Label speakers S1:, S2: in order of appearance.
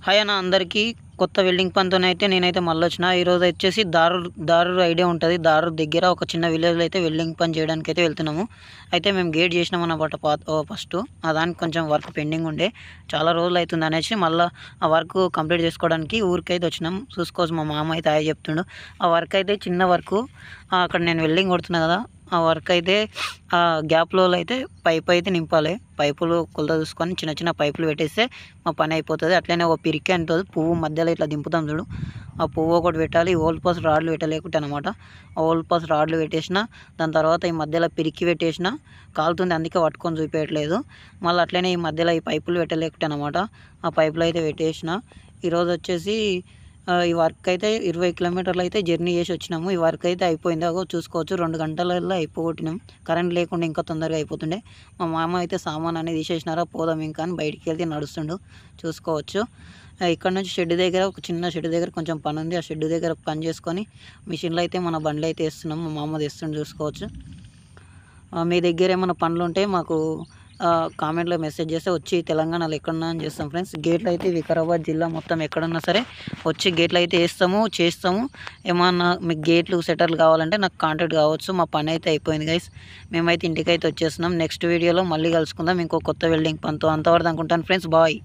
S1: Hi అన్న అందరికీ. కొత్త వెల్డింగ్ పనితోనైతే నేనైతే మళ్ళొచ్చిన. ఈరోజు వచ్చేసి దారూర్ ఐడియా ఉంటుంది. దారూర్ దగ్గర ఒక చిన్న విలేజ్లో అయితే వెల్డింగ్ పని చేయడానికి అయితే వెళ్తున్నాము. అయితే మేము గేట్ చేసినాం అన్నమాట ఫస్ట్. దానికి కొంచెం వర్క్ పెండింగ్ ఉండే, చాలా రోజులు అవుతుంది అనేసి మళ్ళీ ఆ వర్క్ కంప్లీట్ చేసుకోవడానికి ఊరికైతే వచ్చినాం. చూసుకోవచ్చు, మా మామ అయితే అయ్యే చెప్తుండు. ఆ వర్క్ అయితే చిన్న వర్క్. అక్కడ నేను వెల్డింగ్ కొడుతున్నా కదా, ఆ వర్క్ అయితే ఆ గ్యాప్లో అయితే పైప్ అయితే నింపాలి. పైపులు కొలత చూసుకొని చిన్న చిన్న పైపులు పెట్టేస్తే మా పని అయిపోతుంది. అట్లనే ఒక పిరికి అంటుంది, పువ్వు మధ్యలో ఇట్లా దింపుతాం చూడు, ఆ పువ్వు ఒకటి పెట్టాలి. ఓల్ పాస్ రాడ్లు పెట్టలేకుంటే అనమాట. ఆ ఓల్ పాస్ రాడ్లు పెట్టేసిన, దాని తర్వాత ఈ మధ్యలో పిరికి పెట్టేసిన. కాలుతుంది, అందుకే పట్టుకొని చూపించట్లేదు. మళ్ళీ అట్లనే ఈ మధ్యలో ఈ పైపులు పెట్టలేకుంటే అనమాట. ఆ పైపులు అయితే పెట్టేసిన. ఈరోజు వచ్చేసి ఈ వర్క్ అయితే 20 కిలోమీటర్లు అయితే జర్నీ చేసి వచ్చినాము. ఈ వర్క్ అయితే అయిపోయింది. అగో చూసుకోవచ్చు, 2 గంటలలో అయిపోగొట్టినాం. కరెంట్ లేకుండా ఇంకా తొందరగా అయిపోతుండే. మా మామ అయితే సామాన్ అనేది తీసేసినారా, పోదాం ఇంకా అని బయటికి వెళ్తే నడుస్తుండు. చూసుకోవచ్చు, ఇక్కడ నుంచి షెడ్ దగ్గర, ఒక చిన్న షెడ్ దగ్గర కొంచెం పని ఉంది. ఆ షెడ్ దగ్గర పని చేసుకొని మిషన్లు అయితే మన బండ్లు అయితే వేస్తున్నాం. మా మామ తెస్తుండు, చూసుకోవచ్చు. మీ దగ్గర ఏమైనా పనులు ఉంటే మాకు కామెంట్లో మెసేజ్ చేస్తే వచ్చి తెలంగాణలో ఎక్కడున్నా అని చేస్తాం ఫ్రెండ్స్. గేట్లు అయితే వికారాబాద్ జిల్లా మొత్తం ఎక్కడున్నా సరే వచ్చి గేట్లు అయితే వేస్తాము, చేస్తాము. ఏమన్నా మీకు గేట్లు సెటర్లు కావాలంటే నాకు కాంటాక్ట్ కావచ్చు. మా పని అయితే అయిపోయింది గైస్. మేమైతే ఇంటికైతే వచ్చేస్తున్నాం. నెక్స్ట్ వీడియోలో మళ్ళీ కలుసుకుందాం ఇంకో కొత్త వెల్డింగ్ పనితో. అంతవరకు అనుకుంటాను ఫ్రెండ్స్, బాయ్.